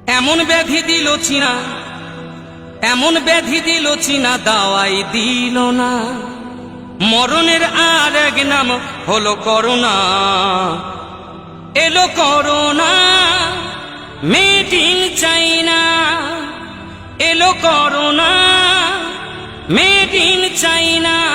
এমন ব্যাধি দিল চীনা, এমন ব্যাধি দিল চীনা, দাওয়াই দিল না। মরণের আর এক নাম হলো করোনা। এলো করোনা মেড ইন চাইনা, এলো করোনা মেড ইন চাইনা।